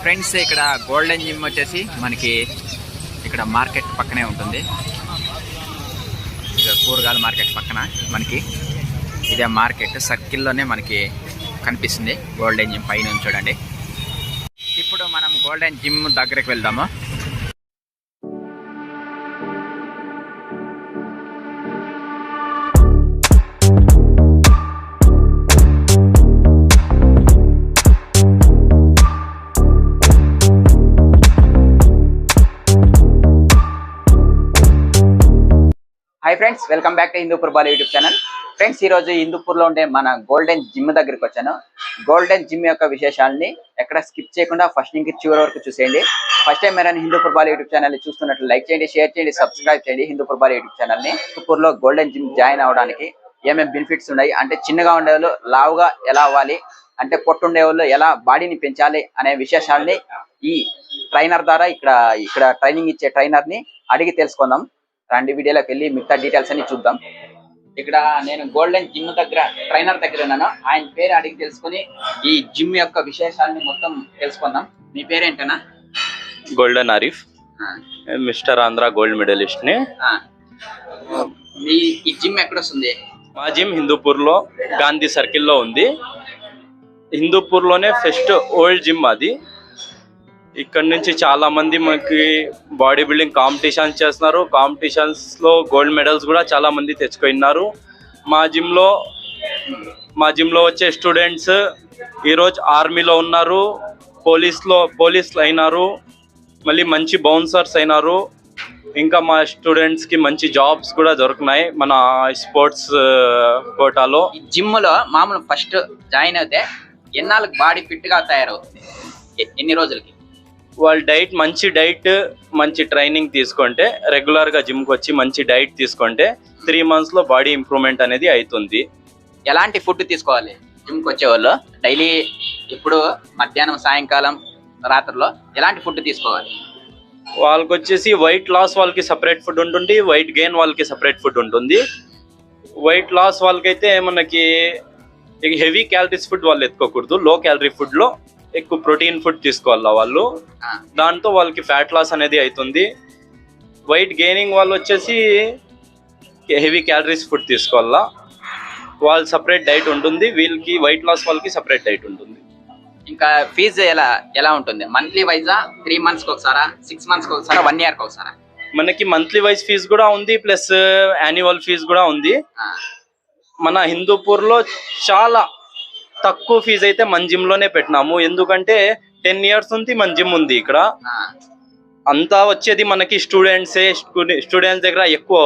Friends ఇక్కడ golden gym వచ్చేసి మనకి ఇక్కడ మార్కెట్ పక్కనే ఉంటుంది. ఇక కూరగాయల మార్కెట్ పక్కన మనకి ఇదే మార్కెట్ సర్కిల్లోనే మనకి కనిపిస్తుంది గోల్డెన్ జిమ్ పైన చూడండి. ఇప్పుడు మనం గోల్డెన్ జిమ్ దగ్గరికి వెళ్దాము. Hi friends, welcome back to Hindupur ball YouTube channel. Friends, ఈరోజు హిందూపూర్లో ఉండే మన గోల్డెన్ జిమ్ దగ్గరికి వచ్చాను. గోల్డెన్ జిమ్ యొక్క విశేషాలని ఎక్కడ స్కిప్ చేయకుండా ఫస్ట్ నుంచి చివరి వరకు చూసేయండి. ఫస్ట్ టైం మీరు హిందూపూర్ బాల్ యూట్యూబ్ ఛానల్ చూస్తున్నట్లు లైక్ చేయండి, షేర్ చేయండి, సబ్స్క్రైబ్ చేయండి హిందూపూర్ బాల్ యూట్యూబ్ ఛానల్ని. హిందూపూర్లో గోల్డెన్ జిమ్ జాయిన్ అవ్వడానికి ఏమేమి బెనిఫిట్స్ ఉన్నాయి, అంటే చిన్నగా ఉండేవాళ్ళు లావుగా ఎలా అవ్వాలి, అంటే పొట్టుండే వాళ్ళు ఎలా బాడీని పెంచాలి అనే విశేషాలని ఈ ట్రైనర్ ద్వారా ఇక్కడ ట్రైనింగ్ ఇచ్చే ట్రైనర్ని అడిగి తెలుసుకుందాం. రండి వీడియోలోకి వెళ్ళి మిగతా డీటెయిల్స్ అన్ని చూద్దాం. ఇక్కడ నేను గోల్డెన్ జిమ్ దగ్గర ట్రైనర్ దగ్గర ఉన్నాను. ఆయన పేరు అడిగి తెలుసుకుని ఈ జిమ్ యొక్క విశేషాలని మొత్తం తెలుసుకుందాం. మీ పేరేంటనా? Golden Arif, mister Andhra gold medallist ని. మీ ఈ జిమ్ ఎక్కడ వస్తుంది? మా జిమ్ హిందూపూర్ లో గాంధీ సర్కిల్ లో ఉంది. హిందూపూర్ లోనే ఫస్ట్ ఓల్డ్ జిమ్ అది. ఇక్కడ నుంచి చాలా మంది మనకి బాడీ బిల్డింగ్ కాంపిటీషన్స్ చేస్తున్నారు. కాంపిటీషన్స్ లో గోల్డ్ మెడల్స్ కూడా చాలా మంది తెచ్చుకున్నారు. మా జిమ్ లో వచ్చే స్టూడెంట్స్ ఈరోజు ఆర్మీలో ఉన్నారు, పోలీసులు అయినారు, మళ్ళీ మంచి బౌన్సర్స్ అయినారు. ఇంకా మా స్టూడెంట్స్ కి మంచి జాబ్స్ కూడా దొరికినాయి మన స్పోర్ట్స్ కోటాలో. ఈ జిమ్ లో మామూలు ఫస్ట్ జాయిన్ అయితే ఎన్నాళ్ళకి బాడీ ఫిట్ గా తయారవుతుంది? ఎన్ని రోజులకి? వాళ్ళ మంచి డైట్ మంచి ట్రైనింగ్ తీసుకుంటే, రెగ్యులర్ గా జిమ్ కి వచ్చి మంచి డైట్ తీసుకుంటే 3 months లో బాడీ ఇంప్రూవ్మెంట్ అనేది అవుతుంది. ఎలాంటి ఫుడ్ తీసుకోవాలి జిమ్ కి వచ్చేవాళ్ళు? డైలీ ఇప్పుడు మధ్యాహ్నం, సాయంకాలం, రాత్రిలో ఎలాంటి ఫుడ్ తీసుకోవాలి? వాళ్ళకి వచ్చేసి వెయిట్ లాస్ వాళ్ళకి సపరేట్ ఫుడ్ ఉంటుంది, వెయిట్ గెయిన్ వాళ్ళకి సపరేట్ ఫుడ్ ఉంటుంది. వెయిట్ లాస్ వాళ్ళకైతే మనకి హెవీ క్యాలరీస్ ఫుడ్ వాళ్ళు ఎత్తుకోకూడదు. లో క్యాలరీ ఫుడ్ లో ఎక్కువ ప్రోటీన్ ఫుడ్ తీసుకోవాలా వాళ్ళు. దాంతో వాళ్ళకి ఫ్యాట్ లాస్ అనేది అవుతుంది. వెయిట్ గెయినింగ్ వాళ్ళు వచ్చేసి హెవీ క్యాలరీస్ ఫుడ్ తీసుకోవాలా. వాళ్ళు సపరేట్ డైట్ ఉంటుంది, వీళ్ళకి వెయిట్ లాస్ వాళ్ళకి సపరేట్ డైట్ ఉంటుంది. ఇంకా ఫీజు ఎలా ఉంటుంది? మంత్లీ వైజా, 3 months కి ఒకసారా, 6 months కి ఒకసారా, 1 year కి ఒకసారా? మనకి మంత్లీ వైజ్ ఫీజు కూడా ఉంది, ప్లస్ యాన్యువల్ ఫీజు కూడా ఉంది. మన హిందూపూర్ లో చాలా తక్కువ ఫీజు అయితే మన జిమ్ లోనే పెట్టినాము. ఎందుకంటే 10 years నుంచి మన జిమ్ ఉంది ఇక్కడ. అంతా వచ్చేది మనకి స్టూడెంట్స్ దగ్గర ఎక్కువ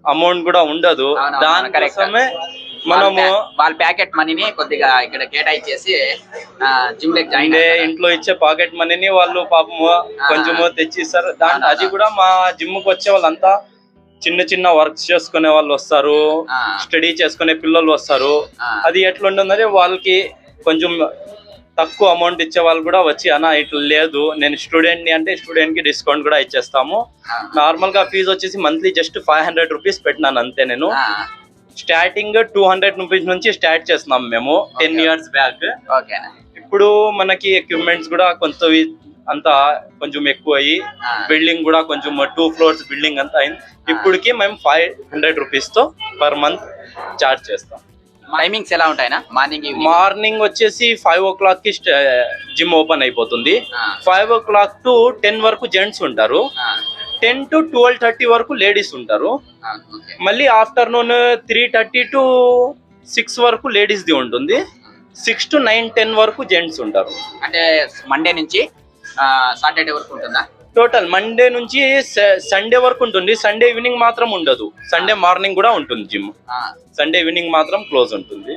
అమౌంట్ కూడా ఉండదు. దానికోసమే మనము వాళ్ళ ప్యాకెట్ మనీని కొద్దిగా ఇక్కడ కేటాయించేసి జిమ్ లెక్ జాయిన్ ఇంట్లో ఇచ్చే పాకెట్ మనీని వాళ్ళు పాపము కొంచెము తెచ్చిస్తారు. అది కూడా మా జిమ్ కి వచ్చే వాళ్ళంతా చిన్న వర్క్స్ చేసుకునే వాళ్ళు వస్తారు, స్టడీ చేసుకునే పిల్లలు వస్తారు. అది ఎట్లుంటుందంటే వాళ్ళకి కొంచెం తక్కువ అమౌంట్ ఇచ్చే వాళ్ళు కూడా వచ్చి అన్న ఇట్లా లేదు, నేను స్టూడెంట్ ని అంటే స్టూడెంట్ కి డిస్కౌంట్ కూడా ఇచ్చేస్తాము. నార్మల్ గా ఫీజు వచ్చేసి మంత్లీ జస్ట్ 500 rupees పెట్టినాను అంతే. నేను స్టార్టింగ్ 200 rupees నుంచి స్టార్ట్ చేస్తున్నాం మేము 10 years బ్యాక్. ఇప్పుడు మనకి ఎక్విప్మెంట్స్ కూడా అంతా కొంచెం ఎక్కువ అయ్యి బిల్డింగ్ కూడా కొంచెం 2 floors బిల్డింగ్ అంతా అయింది. ఇప్పటికి మేము 500 rupees తో పర్ మంత్ చార్జ్ చేస్తాం. టైమింగ్స్ ఎలా ఉంటాయినా? మార్నింగ్ వచ్చేసి 5 o'clock కి జిమ్ ఓపెన్ అయిపోతుంది. 5 o'clock to 10 వరకు జెంట్స్ ఉంటారు, 10 to 12:30 వరకు లేడీస్ ఉంటారు. మళ్ళీ ఆఫ్టర్నూన్ 3:30 to 6 వరకు లేడీస్ ది ఉంటుంది. 6 to 9, 10 వరకు జెంట్స్ ఉంటారు. అంటే మండే నుంచి సాటర్డే వరకు ఉంటుందా? టోటల్ మండే నుంచి సండే వరకు ఉంటుంది. సండే ఈవినింగ్ మాత్రం ఉండదు, సండే మార్నింగ్ కూడా ఉంటుంది జిమ్. సండే ఈవినింగ్ మాత్రం క్లోజ్ ఉంటుంది.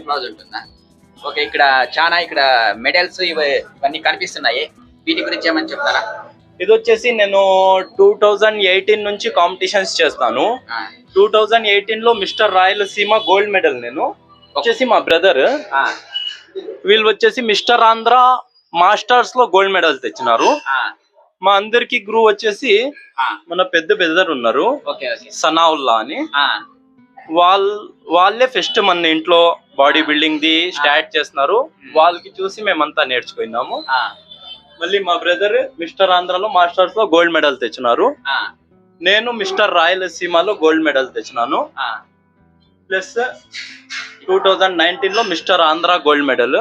ఓకే, ఇక్కడ మెడల్స్ ఇవన్నీ కనిపిస్తున్నాయి, వీటి గురించి ఏమని చెప్తారా? ఇది వచ్చేసి నేను 2018 నుంచి కాంపిటీషన్స్ చేస్తాను. 2018 లో మిస్టర్ రాయలసీమ గోల్డ్ మెడల్ నేను వచ్చేసి మా బ్రదర్. వీళ్ళు వచ్చేసి మిస్టర్ ఆంధ్ర మాస్టర్స్ లో గోల్డ్ మెడల్స్ తెచ్చినారు. మా అందరికి గ్రూ వచ్చేసి మన పెద్ద బ్రదర్ ఉన్నారు, సనావుల్లా అని. వాళ్ళే ఫస్ట్ మన ఇంట్లో బాడీ బిల్డింగ్ ది స్టార్ట్ చేస్తున్నారు. వాళ్ళకి చూసి మేమంతా నేర్చుకున్నాము. మళ్ళీ మా బ్రదర్ మిస్టర్ ఆంధ్రాలో మాస్టర్స్ లో గోల్డ్ మెడల్ తెచ్చినారు. నేను మిస్టర్ రాయలసీమలో గోల్డ్ మెడల్ తెచ్చినాను. ప్లస్ 2019 లో మిస్టర్ ఆంధ్ర గోల్డ్ మెడల్.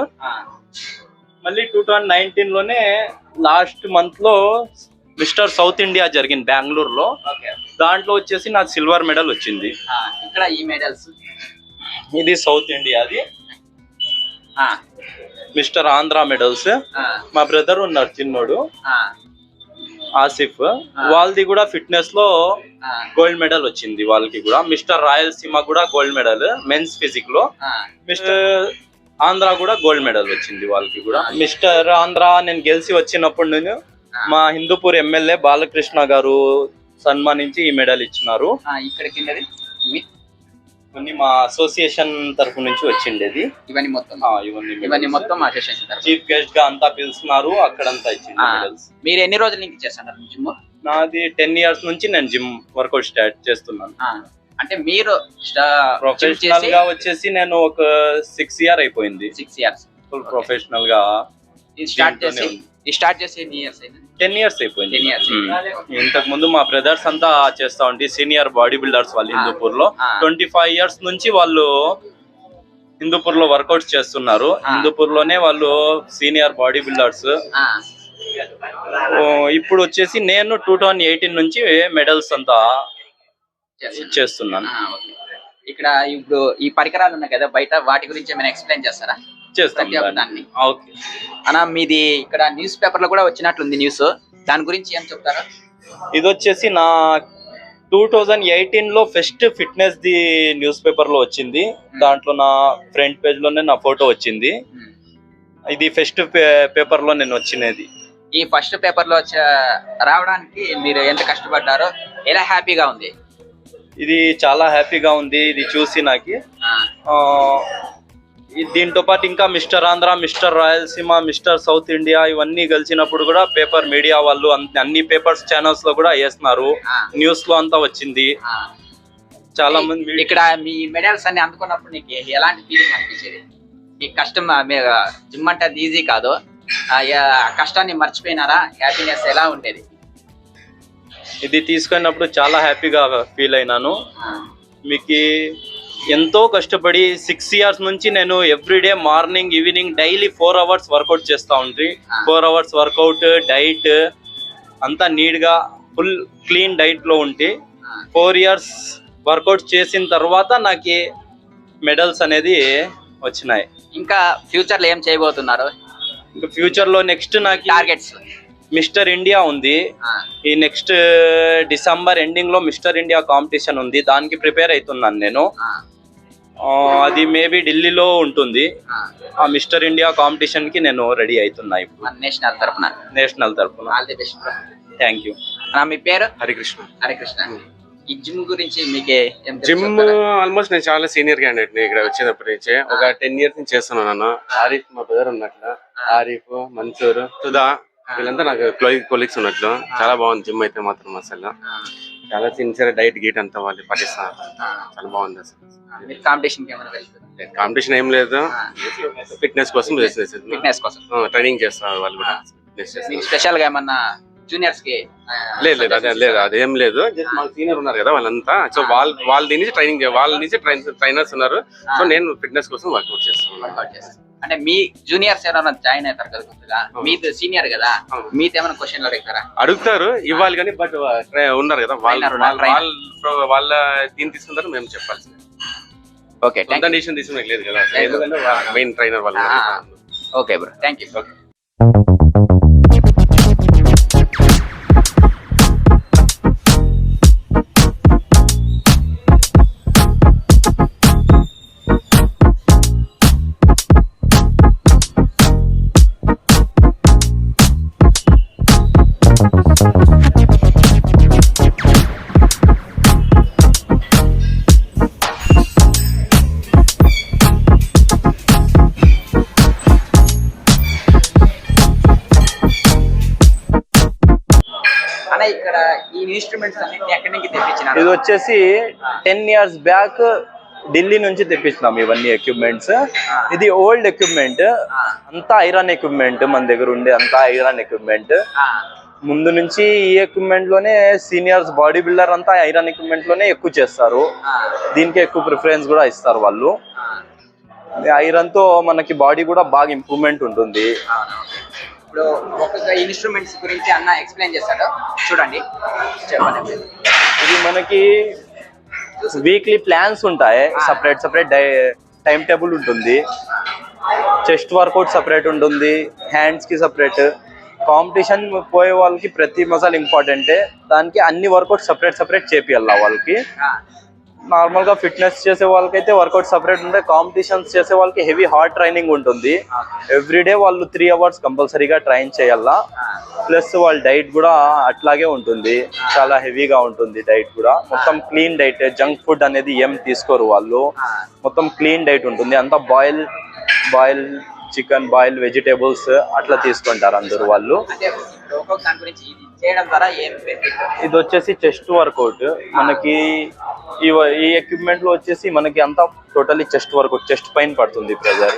మళ్ళీ 2019 లోనే లాస్ట్ మంత్ లో మిస్టర్ సౌత్ ఇండియా జరిగింది బెంగళూరులో. దాంట్లో వచ్చేసి నాకు సిల్వర్ మెడల్ వచ్చింది. ఇక్కడ ఈ మెడల్స్ ఇది సౌత్ ఇండియాది మిస్టర్ ఆంధ్ర మెడల్స్. మా బ్రదర్ ఉన్నారు చిన్నోడు ఆసిఫ్, వాళ్ళది కూడా ఫిట్నెస్ లో గోల్డ్ మెడల్ వచ్చింది వాళ్ళకి కూడా. మిస్టర్ రాయలసీమ కూడా గోల్డ్ మెడల్ మెన్స్ ఫిజిక్ లో. మిస్టర్ ఆంధ్ర కూడా గోల్డ్ మెడల్ వచ్చింది వాళ్ళకి కూడా. మిస్టర్ ఆంధ్ర నేను గెలిచి వచ్చినప్పుడు నేను మా హిందూపూర్ ఎమ్మెల్యే బాలకృష్ణ గారు సన్మానించి ఈ మెడల్ ఇచ్చినారు. ఇక్కడికి ఇవన్నీ మా అసోసియేషన్ తరఫు నుంచి వచ్చిండేది. ఇవన్నీ మొత్తం అసోసియేషన్ చీఫ్ గెస్ట్ గా అంతా పిలుస్తున్నారు, అక్కడంతా ఇచ్చింది మెడల్స్. మీరు ఎన్ని రోజుల నుంచి చేస్తున్నారు జిమ్? నాది 10 years నుంచి నేను జిమ్ వర్కౌట్ స్టార్ట్ చేస్తున్నాను. అంటే మీరు ప్రొఫెషనల్ గా వచ్చేసి నేను ఒక 6 years అయిపోయింది. 6 years ఫుల్ ప్రొఫెషనల్ గా స్టార్ట్ చేసి ఎన్ని ఇయర్స్ అయింది? 10 years అయిపోయింది. ఇంతకు ముందు మా బ్రదర్స్ అంతా చేస్తా ఉంటే సీనియర్ బాడీ బిల్డర్స్ వాళ్ళు హిందూపూర్ లో 25 years నుంచి వాళ్ళు హిందూపూర్ లో వర్కౌట్స్ చేస్తున్నారు. హిందూపూర్ లోనే వాళ్ళు సీనియర్ బాడీ బిల్డర్స్. ఇప్పుడు వచ్చేసి నేను 2018 నుంచి మెడల్స్ అంతా చేస్తున్నాను. ఇక్కడ ఇప్పుడు ఈ పరికరాలు ఉన్నాయి కదా బయట, వాటి గురించి ఏమైనా ఎక్స్ప్లెయిన్ చేస్తారా? చేస్తాను. ఓకే అన్న, మీది ఇక్కడ న్యూస్ పేపర్ లో కూడా వచ్చినట్లుంది న్యూస్, దాని గురించి ఏం చెప్తారా? ఇది వచ్చేసి నా 2018 లో first fitness the news paper లో వచ్చింది. దాంట్లో నా ఫ్రంట్ పేజ్ లోనే నా ఫోటో వచ్చింది. ఇది ఫస్ట్ పేపర్ లో నేను వచ్చినది. ఈ ఫస్ట్ పేపర్ లో రావడానికి మీరు ఎంత కష్టపడ్డారో, ఎలా హ్యాపీగా ఉంది? ఇది చాలా హ్యాపీగా ఉంది ఇది చూసి నాకు. దీంతో పాటు ఇంకా mister Andhra, mister Rayalaseema, mister south India ఇవన్నీ కలిసినప్పుడు కూడా పేపర్ మీడియా వాళ్ళు అన్ని పేపర్స్ ఛానల్స్ లో కూడా వేస్తున్నారు, న్యూస్ లో అంతా వచ్చింది. చాలా మంది ఇక్కడ మీ మెడల్స్ అన్ని అందుకున్నప్పుడు నీకు ఎలాంటి ఫీలింగ్ అనిపించేది? ఈ కష్టం జిమ్ అంటే అది ఈజీ కాదు, కష్టాన్ని మర్చిపోయినారా? హ్యాపీనెస్ ఎలా ఉండేది? ఇది తీసుకున్నప్పుడు చాలా హ్యాపీగా ఫీల్ అయినాను. మీకు ఎంతో కష్టపడి 6 years నుంచి నేను everyday morning evening daily 4 hours workout చేస్తా ఉంటే 4 hours వర్కౌట్ డైట్ అంతా నీట్ గా ఫుల్ క్లీన్ డైట్ లో ఉంటే 4 years వర్కౌట్ చేసిన తర్వాత నాకు మెడల్స్ అనేది వచ్చినాయి. ఇంకా ఫ్యూచర్ లో ఏం చేయబోతున్నారు? ఇంకా ఫ్యూచర్ లో నెక్స్ట్ నాకు టార్గెట్స్ మిస్టర్ ఇండియా ఉంది. ఈ నెక్స్ట్ డిసెంబర్ ఎండింగ్ లో మిస్టర్ ఇండియా కాంపిటీషన్ ఉంది, దానికి ప్రిపేర్ అవుతున్నాను నేను. అది మేబీ ఢిల్లీలో ఉంటుంది. ఆ మిస్టర్ ఇండియా కాంపిటీషన్ కి నేను రెడీ అవుతున్నా ఇప్పుడు నేషనల్ తరఫున. Thank you. మీ పేరు? హరికృష్ణ. ఈ జిమ్ గురించి జిమ్ ఆల్మోస్ట్ నేను చాలా సీనియర్ క్యాండిడేట్ ని ఇక్కడ వచ్చేటప్పటి నుంచి ఒక 10 years నుంచి చేస్తున్నాను. ఆరిఫ్ మా బ్రదర్ ఉన్నట్లు, ఆరిఫ్, మన్సూర్, సుధా వీళ్ళంతా నాకు కొలీగ్స్ ఉన్నట్లు. చాలా బాగుంది జిమ్ అయితే మాత్రం. అసలు చాలా సిన్సియర్ డైట్ గీట్ అంతా వాళ్ళు పాటిస్తున్నారు. చాలా బాగుంది అసలు. కాంపిటీషన్ ఏం లేదు, ఫిట్నెస్ కోసం ట్రైనింగ్ చేస్తారు వాళ్ళు కూడా. స్పెషల్ గా ఏమన్నా జూనియర్స్ కి? లేదు అదేం లేదు. జస్ట్ మా సీనియర్ ఉన్నారు కదా వాళ్ళంతా, సో వాళ్ళ నుంచి ట్రైనింగ్, వాళ్ళ నుంచి ట్రైనర్స్ ఉన్నారు. సో నేను ఫిట్నెస్ కోసం వర్కౌట్ చేస్తాను. అంటే మీ జూనియర్స్ ఎవరైనా జాయిన్ అవుతారు కదా, మీది సీనియర్ కదా, మీతో ఏమైనా క్వశ్చన్లు అడుగుతారు ఇవ్వాలి కానీ, బట్ ఉన్నారు కదా వాళ్ళ దీన్ని తీసుకుంటారు, మేము చెప్పాల్సింది. ఓకే, డిసిషన్ తీసుకునే లేదు కదా, ఎందుకంటే మెయిన్ ట్రైనర్ వాళ్ళు. Okay bro, thank you. ఇక్కడ ఈ ఇన్స్ట్రుమెంట్స్ అన్నిటిని ఎక్కడి నుంచి తెప్పించినారు? ఇది వచ్చేసి 10 years బ్యాక్ ఢిల్లీ నుంచి తెప్పించినాం ఇవన్నీ ఎక్విప్మెంట్స్. ఇది ఓల్డ్ ఎక్విప్మెంట్, అంతా ఐరన్ ఎక్విప్మెంట్ మన దగ్గర ఉండే, అంతా ఐరన్ ఎక్విప్మెంట్. ముందు నుంచి ఈ ఎక్విప్మెంట్ లోనే సీనియర్స్ బాడీ బిల్డర్ అంతా ఐరన్ ఎక్విప్మెంట్ లోనే ఎక్కువ చేస్తారు. దీనికి ఎక్కువ ప్రిఫరెన్స్ కూడా ఇస్తారు వాళ్ళు. ఐరన్ తో మనకి బాడీ కూడా బాగా ఇంప్రూవ్మెంట్ ఉంటుంది. ఇప్పుడు ఒక్కొక్క ఇన్స్ట్రుమెంట్స్ గురించి అన్న ఎక్స్ప్లెయిన్ చేస్తాడు, చూడండి చెప్పండి. ఇది మనకి వీక్లీ ప్లాన్స్ ఉంటాయి, సపరేట్ టైం టేబుల్ ఉంటుంది. చెస్ట్ వర్కౌట్ సపరేట్ ఉంటుంది, హ్యాండ్స్ కి సపరేట్. కాంపిటీషన్ పోయే వాళ్ళకి ప్రతి మసాల్ ఇంపార్టెంటే, దానికి అన్ని వర్కౌట్ సపరేట్ చేపియాల వాళ్ళకి. నార్మల్ గా ఫిట్నెస్ చేసే వాళ్ళకైతే వర్కౌట్ సపరేట్ ఉంటాయి. కాంపిటీషన్స్ చేసే వాళ్ళకి హెవీ హార్డ్ ట్రైనింగ్ ఉంటుంది. ఎవ్రీడే వాళ్ళు 3 hours కంపల్సరీగా ట్రైన్ చేయాలా. ప్లస్ వాళ్ళ డైట్ కూడా అట్లాగే ఉంటుంది, చాలా హెవీగా ఉంటుంది డైట్ కూడా. మొత్తం క్లీన్ డైట్, జంక్ ఫుడ్ అనేది ఏం తీసుకోరు వాళ్ళు, మొత్తం క్లీన్ డైట్ ఉంటుంది. అంతా బాయిల్ చికెన్, బాయిల్ వెజిటేబుల్స్ అట్లా తీసుకుంటారు అందరు వాళ్ళు. ఇది వచ్చేసి చెస్ట్ వర్కౌట్. మనకి ఈ ఎక్విప్మెంట్ లో వచ్చేసి మనకి అంతా టోటలీ చెస్ట్ వర్కౌట్, చెస్ట్ పైన పడుతుంది ప్రెజర్.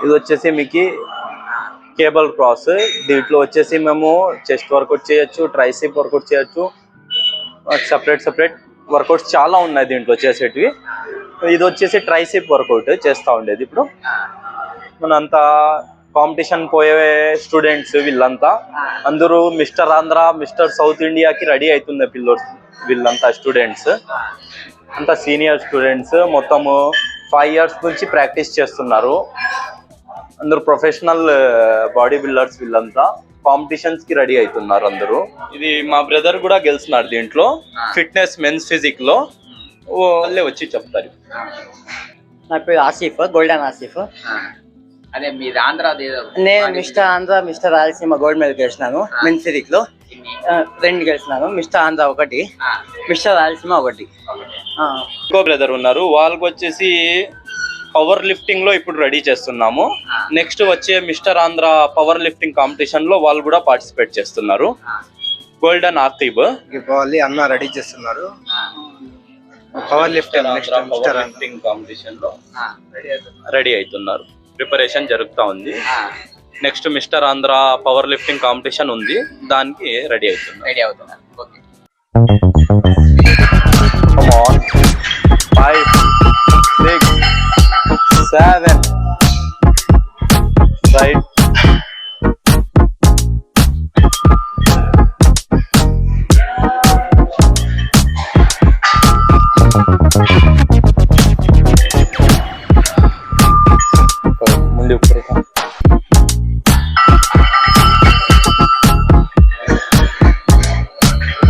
ఇది వచ్చేసి మీకు కేబుల్ క్రాస్. దీంట్లో వచ్చేసి మేము చెస్ట్ వర్కౌట్ చేయొచ్చు, ట్రైసిప్ వర్కౌట్ చేయొచ్చు, సపరేట్ వర్కౌట్స్ చాలా ఉన్నాయి దీంట్లో చేసేటివి. ఇది వచ్చేసి ట్రైసిప్ వర్కౌట్ చేస్తూ ఉండేది. ఇప్పుడు మనంతా కాంపిటీషన్ పోయే స్టూడెంట్స్ వీళ్ళంతా అందరూ మిస్టర్ ఆంధ్ర, మిస్టర్ సౌత్ ఇండియాకి రెడీ అవుతుంది వీళ్ళంతా స్టూడెంట్స్ అంతా సీనియర్ స్టూడెంట్స్. మొత్తము 5 years నుంచి ప్రాక్టీస్ చేస్తున్నారు. అందరూ ప్రొఫెషనల్ బాడీ బిల్డర్స్ వీళ్ళంతా కాంపిటీషన్స్ కి రెడీ అవుతున్నారు అందరూ. ఇది మా బ్రదర్ కూడా గెలిచినాడు దీంట్లో, ఫిట్నెస్ మెన్స్ ఫిజిక్ లో. వాళ్ళే వచ్చి చెప్తారు. నా పేరు ఆసిఫ్, గోల్డెన్ ఆసిఫ్. అదే మీది ఆంధ్ర? నేను mister Andhra, mister Rayalaseema gold medal గెలిచినాను మెన్స్ ఫిజిక్ లో. 2 గెలిచినాను. Mister Andhra 1, mister Rayalaseema 1. ఇంకో బ్రదర్ ఉన్నారు, వాళ్ళకి వచ్చేసి పవర్ లిఫ్టింగ్ లో ఇప్పుడు రెడీ చేస్తున్నాము. నెక్స్ట్ వచ్చే mister Andhra power lifting competition లో వాళ్ళు కూడా పార్టిసిపేట్ చేస్తున్నారు. గోల్డెన్ ఆర్తీబ్ వాళ్ళు అన్న రెడీ చేస్తున్నారు. పవర్ లిఫ్టింగ్ కాంపిటీషన్ లో రెడీ అవుతున్నారు. ప్రిపరేషన్ జరుగుతా ఉంది. Next mister Andhra power lifting competition ఉంది, దానికి రెడీ అవుతున్నారు. 5, 6, 7 right. ముందు ऊपर का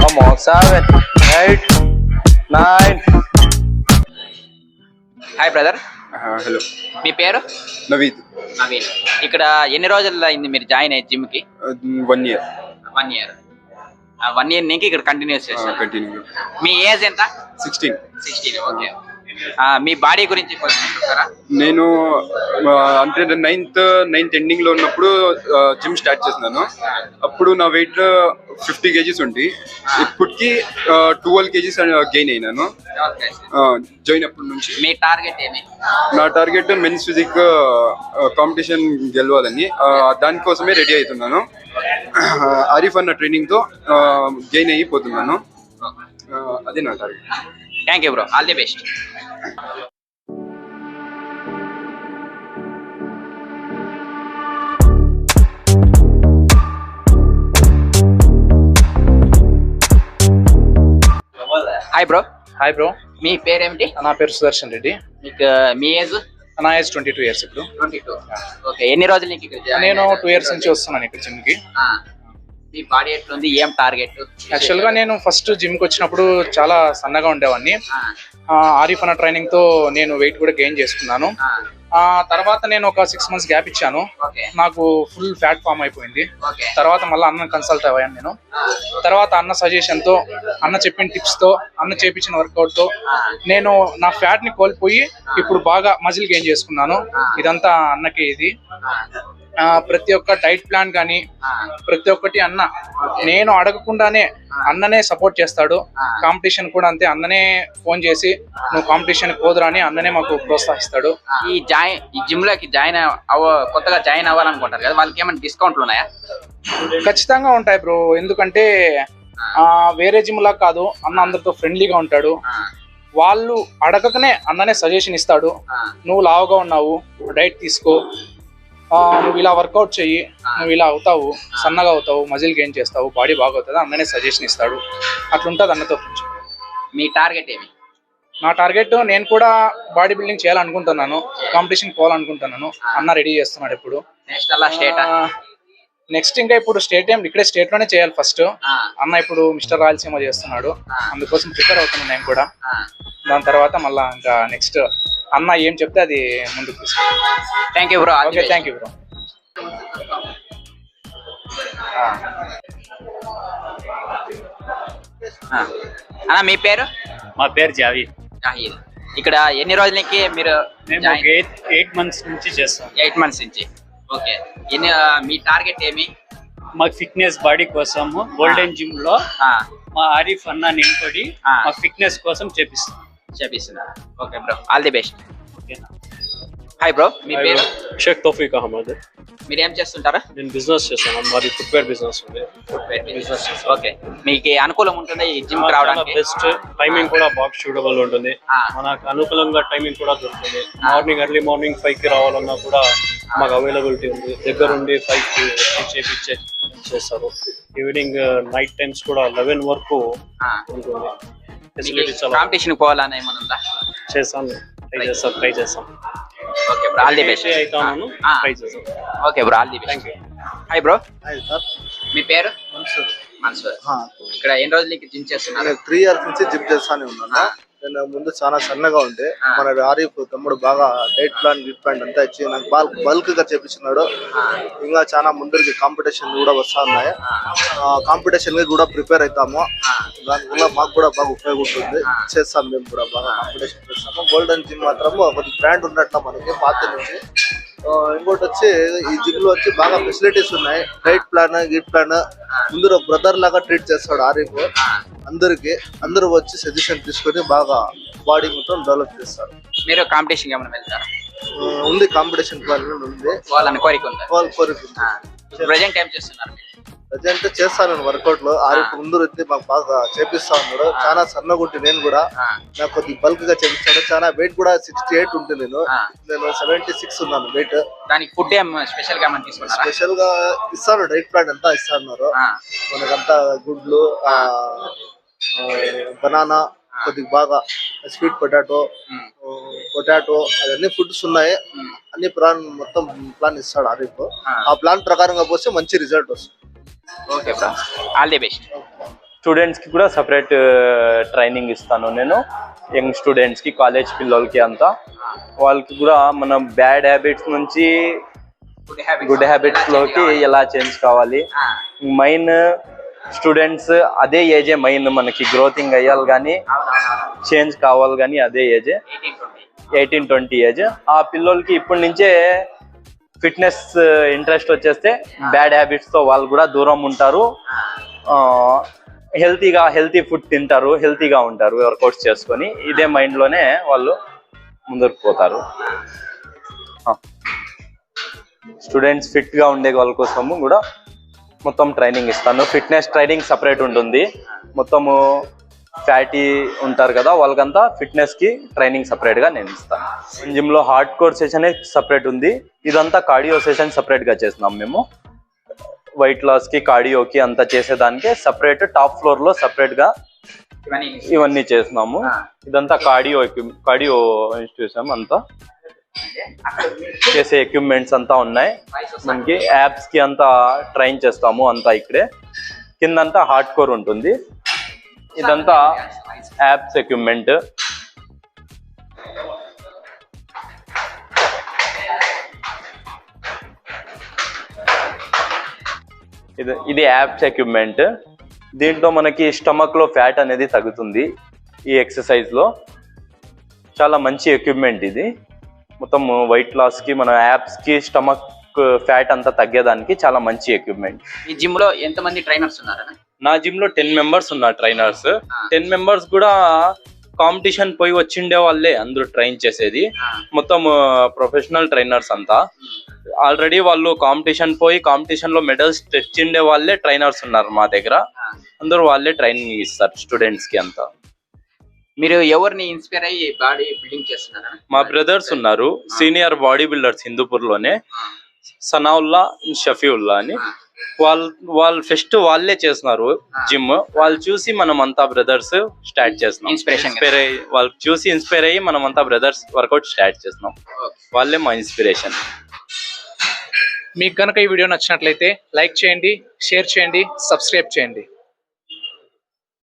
come on 7 8 9. Hi brother. Hello, మీ పేరు? నవీద్. నవీన్. ఇక్కడ ఎన్ని రోజులు అయింది మీరు జాయిన్ అయ్యి జిమ్ కి? 1 year. 1 year. 1 year నుంచి ఇక్కడ కంటిన్యూస్ చేస్తారు. కంటిన్యూ. మీ ఏజ్ ఎంత? 16. 16. ఓకే. మీ బాడీ గురించి కొంచెం చెప్తారా? నేను అంటే 9th ఎండింగ్ లో ఉన్నప్పుడు జిమ్ స్టార్ట్ చేస్తున్నాను. అప్పుడు నా వెయిట్ 50 kgs ఉంది. ఇప్పటికి 12 kgs గెయిన్ అయినాను జాయిన్ అప్పటి నుంచి. మీ టార్గెట్ ఏమి? నా టార్గెట్ మెన్స్ ఫిజిక్ కాంపిటీషన్ గెలవాలని, దానికోసమే రెడీ అవుతున్నాను. ఆరిఫ్ అన్న ట్రైనింగ్ తో గెయిన్ అయిపోతున్నాను. అదే నా target. Thank you bro, all the best. Hi bro. Hi bro, మీ పేరేమిటి? నా పేరు సుదర్శన్ రెడ్డి. మీకు మీ ఏజ్? నా ఏజ్ 22 years ఇప్పుడు. 22. ఓకే. ఎన్ని రోజులు నీకు ఇక్కడ జాయిన్? నేను 2 years నుంచి వస్తున్నాను ఇక్కడ జిమ్ కి. మీ బాడీ ఎట్లుంది, ఏం టార్గెట్? యాక్చువల్ గా నేను ఫస్ట్ జిమ్ కి వచ్చినప్పుడు చాలా సన్నగా ఉండేవాడిని. ఆరిఫ్ అన్న ట్రైనింగ్ తో నేను వెయిట్ కూడా గెయిన్ చేసుకున్నాను. తర్వాత నేను ఒక 6 months గ్యాప్ ఇచ్చాను. ఓకే నాకు ఫుల్ ఫ్యాట్ ఫామ్ అయిపోయింది. ఓకే తర్వాత మళ్ళీ అన్న కన్సల్ట్ అయ్యాను నేను. తర్వాత అన్న సజెషన్ తో, అన్న చెప్పిన టిప్స్ తో, అన్న చేపించిన వర్కౌట్ తో నేను నా ఫ్యాట్ ని కోల్పోయి ఇప్పుడు బాగా మజిల్ గెయిన్ చేసుకున్నాను. ఇదంతా అన్నకి ఇది. ప్రతి ఒక్క డైట్ ప్లాన్ కానీ ప్రతి ఒక్కటి అన్న నేను అడగకుండానే అన్ననే సపోర్ట్ చేస్తాడు. కాంపిటీషన్ కూడా అంతే, అన్ననే ఫోన్ చేసి నువ్వు కాంపిటీషన్ పోదురా అని అన్ననే మాకు ప్రోత్సహిస్తాడు. ఈ జిమ్ లోకి కొత్తగా జాయిన్ అవ్వాలనుకుంటారు కదా, వాళ్ళకి ఏమైనా డిస్కౌంట్లు ఉన్నాయా? ఖచ్చితంగా ఉంటాయి బ్రో. ఎందుకంటే వేరే జిమ్ లా కాదు, అన్న అందరితో ఫ్రెండ్లీగా ఉంటాడు. వాళ్ళు అడగకనే అన్ననే సజెషన్ ఇస్తాడు. నువ్వు లావుగా ఉన్నావు, డైట్ తీసుకో, నువ్వు ఇలా వర్కౌట్ చెయ్యి, నువ్వు ఇలా అవుతావు, సన్నగా అవుతావు, మజిల్ గెయిన్ చేస్తావు, బాడీ బాగవుతుంది, అన్ననే సజెషన్ ఇస్తాడు. అట్లుంటుంది అన్నతో ఫ్రెండ్షిప్. మీ టార్గెట్ ఏమి? నా టార్గెట్ నేను కూడా బాడీ బిల్డింగ్ చేయాలనుకుంటున్నాను, కాంపిటీషన్ పోవాలనుకుంటున్నాను. అన్న రెడీ చేస్తున్నాడు ఇప్పుడు. నెక్స్ట్ అలా స్టేట్ నెక్స్ట్ ఇంకా ఇప్పుడు స్టేట్ ఇక్కడ స్టేట్ లోనే చేయాలి ఫస్ట్. అన్న ఇప్పుడు మిస్టర్ రాయలసీమ చేస్తున్నాడు, అందుకోసం ప్రిపేర్ అవుతున్నాను నేను కూడా. దాని తర్వాత మళ్ళా ఇంకా నెక్స్ట్ అన్న ఏం చెప్తే అది ముందుకు తీసుకుంటాం. Thank you bro. Okay, thank you bro. అన్న మీ పేరు? మా పేరు జావీద్. జాహీద్. ఇక్కడ ఎన్ని రోజులకి మీరు? మేము 8 months నుంచి చేస్తాం. 8 months నుంచి. ఓకే. మీ టార్గెట్ ఏమి? మా ఫిట్నెస్ బాడీ కోసము గోల్డెన్ జిమ్ లో మా ఆరిఫ్ అన్న నింపడి మా ఫిట్నెస్ కోసం చేపిస్తున్నారు. Okay bro, all the best. ఓకేనా? హాయ్ బ్రో, మీ పేరు? షేక్ తౌఫీక్ అహ్మద్. మీరు ఏం చేస్తుంటారా? నేను బిజినెస్ చేస్తాను, మాది ఫుట్వేర్ బిజినెస్ ఉంది. ఓకే. మీకు అనుకూలం ఉంటుంది ఈ జిమ్ రావడానికి? బెస్ట్ టైమింగ్ కూడా బాగా సూటబుల్ ఉంటుంది. మనకు అనుకూలంగా టైమింగ్ కూడా దొరుకుతుంది. మార్నింగ్ ఎర్లీ మార్నింగ్ 5 కి రావాలన్నా కూడా మాకు అవైలబిలిటీ ఉంది. దగ్గరుండి 5 కి చేస్తారు. ఈవినింగ్ నైట్ టైమ్స్ కూడా 11 వరకు ఉంటుంది. ఫెసిలిటీ చాలా. కాంపిటీషన్ పోవాలని ఏమైనా ఉందా? చేస్తాను, ట్రై చేస్తాం. Okay bro, all the best. Try చేస్తాం. Okay bro, all the best. Hi bro, మీ పేరు? మన్సూర్. ఇక్కడ ఎన్ని రోజులకి జిమ్ చేస్తున్నారు? 3 years నుంచి జిమ్ చేస్తానే ఉన్నాను. నేను ముందు చాలా సన్నగా ఉంటే మన ఆరిఫ్ తమ్ముడు బాగా డైట్ ప్లాన్ అంతా ఇచ్చి నాకు బల్క్ గా చేపించినాడు. ఇంకా చాలా ముందరికి కాంపిటీషన్ కూడా వస్తా ఉన్నాయి. కాంపిటీషన్ కూడా ప్రిపేర్ అవుతాము. దానివల్ల మాకు కూడా బాగా ఉపయోగం ఉంటుంది. చేస్తాం, మేము కూడా బాగా కాంపిటీషన్ చేస్తాము. గోల్డెన్ జిమ్ మాత్రం ఒక బ్రాండ్ ఉన్నట్టు మనకి పాత నుంచి. ఇంకోటి వచ్చి ఈ జిమ్ లో వచ్చి బాగా ఫెసిలిటీస్ ఉన్నాయి. డైట్ ప్లాన్ ముందు బ్రదర్ లాగా ట్రీట్ చేస్తాడు ఆరిఫ్. అందరూ వచ్చి సజెషన్ తీసుకొని బాగా బాడీ మొత్తం డెవలప్ చేస్తారు. మీరు కాంపిటీషన్ ఏమైనా వెళ్తారా? ఉంది, కాంపిటీషన్ ఉంది, వాళ్ళని కోరిక ఉంది. ప్రెజెంట్ ఏం చేస్తున్నారు? ప్రజెంట్ చేస్తాను నేను వర్కౌట్ లో. ఆరిఫ్ ముందు మాకు బాగా చేపిస్తా ఉన్నాడు. చాలా సన్నగుంటి నేను కూడా, నాకు కొద్ది బల్క్ గా చేపిస్తాడు. చాలా వెయిట్ కూడా 68 ఉంటుంది. నేను 76 ఉన్నాను వెయిట్. దానికి ఫుడ్ ఏం స్పెషల్ గా తీసుకున్నారా? స్పెషల్ గా ఇస్తాను, డైట్ ప్లాన్ అంతా ఇస్తున్నారు. మనకంతా గుడ్లు, బనానా, కొద్దిగా బాగా స్వీట్ పొటాటో అవన్నీ ఫుడ్స్ ఉన్నాయి. అన్ని మొత్తం ప్లాన్ ఇస్తాడు ఆరిఫ్. ఆ ప్లాన్ ప్రకారంగా పోస్తే మంచి రిజల్ట్ వస్తుంది. Okay bro, all the best. Students కి కూడా సపరేట్ ట్రైనింగ్ ఇస్తాను నేను. యంగ్ స్టూడెంట్స్ కి, కాలేజ్ పిల్లలకి అంతా. వాళ్ళకి కూడా మనం బ్యాడ్ హ్యాబిట్స్ నుంచి గుడ్ హ్యాబిట్స్ లోకి ఎలా చేంజ్ కావాలి. మెయిన్ స్టూడెంట్స్ అదే ఏజే మెయిన్, మనకి గ్రోతింగ్ అయ్యాలి కానీ చేంజ్ కావాలి కానీ అదే ఏజే, 18-20 ఏజ్. ఆ పిల్లలకి ఇప్పటి నుంచే ఫిట్నెస్ ఇంట్రెస్ట్ వచ్చేస్తే బ్యాడ్ హ్యాబిట్స్ తో వాళ్ళు కూడా దూరం ఉంటారు. హెల్తీ ఫుడ్ తింటారు, హెల్తీగా ఉంటారు వర్కౌట్స్ చేసుకొని. ఇదే మైండ్ లోనే వాళ్ళు ముందుకు పోతారు. స్టూడెంట్స్ ఫిట్ గా ఉండే వాళ్ళ కోసము కూడా మొత్తం ట్రైనింగ్ ఇస్తాను. ఫిట్నెస్ ట్రైనింగ్ సపరేట్ ఉంటుంది. మొత్తము ఫ్యాటీ ఉంటారు కదా వాళ్ళకంతా ఫిట్నెస్ కి ట్రైనింగ్ సపరేట్ గా నేను ఇస్తాను. జిమ్ లో హార్డ్ కోర్ సెషన్ సపరేట్ ఉంది. ఇదంతా కార్డియో సెషన్ సపరేట్ గా చేస్తున్నాం మేము. వెయిట్ లాస్ కి, కార్డియోకి అంతా చేసేదానికి సపరేట్ టాప్ ఫ్లోర్ లో సపరేట్ గా ఇవన్నీ చేస్తున్నాము. ఇదంతా కార్డియో ఇన్స్టిట్యూషన్ అంతా చేసే ఎక్విప్మెంట్స్ అంతా ఉన్నాయి. మనకి యాప్స్ కి అంతా ట్రైన్ చేస్తాము అంతా ఇక్కడే. కిందంతా హార్డ్ కోర్ ఉంటుంది. ఇదంతా యాప్స్ ఎక్విప్మెంట్. ఇది యాప్స్ ఎక్విప్మెంట్. దీంట్లో మనకి స్టమక్ లో ఫ్యాట్ అనేది తగ్గుతుంది. ఈ ఎక్సర్సైజ్ లో చాలా మంచి ఎక్విప్మెంట్ ఇది. మొత్తం వెయిట్ లాస్ కి, మన యాప్స్ కి, స్టమక్ ఫ్యాట్ అంతా తగ్గేదానికి చాలా మంచి ఎక్విప్మెంట్. ఈ జిమ్ లో ఎంత మంది ట్రైనర్స్ ఉన్నారన్న? నా జిమ్ లో 10 మెంబర్స్ ఉన్నారు ట్రైనర్స్. 10 మెంబర్స్ కూడా కాంపిటీషన్ పోయి వచ్చిండే వాళ్ళే అందరూ ట్రైన్ చేసేది. మొత్తం ప్రొఫెషనల్ ట్రైనర్స్ అంతా. ఆల్రెడీ వాళ్ళు కాంపిటీషన్ పోయి కాంపిటీషన్ లో మెడల్స్ తెచ్చిండే వాళ్ళే ట్రైనర్స్ ఉన్నారు మా దగ్గర. అందరూ వాళ్ళే ట్రైనింగ్ ఇస్తారు స్టూడెంట్స్ కి అంతా. మీరు ఎవరిని ఇన్స్పైర్ అయ్యి బాడీ బిల్డింగ్ చేస్తున్నారా? మా బ్రదర్స్ ఉన్నారు, సీనియర్ బాడీ బిల్డర్స్ హిందూపూర్ లోనే, సనావుల్లా, షఫీవుల్లా అని. వాళ్ళు ఫస్ట్ వాళ్ళే చేస్తున్నారు జిమ్. వాళ్ళు చూసి మనం అంతా బ్రదర్స్ స్టార్ట్ చేస్తున్నాం. ఇన్స్పైర్ అయ్యి, వాళ్ళు చూసి ఇన్స్పైర్ అయ్యి మనం అంతా బ్రదర్స్ వర్కౌట్ స్టార్ట్ చేస్తున్నాం. వాళ్ళే మా ఇన్స్పిరేషన్. మీకు కనుక ఈ వీడియో నచ్చినట్లయితే లైక్ చేయండి, షేర్ చేయండి, సబ్స్క్రైబ్ చేయండి.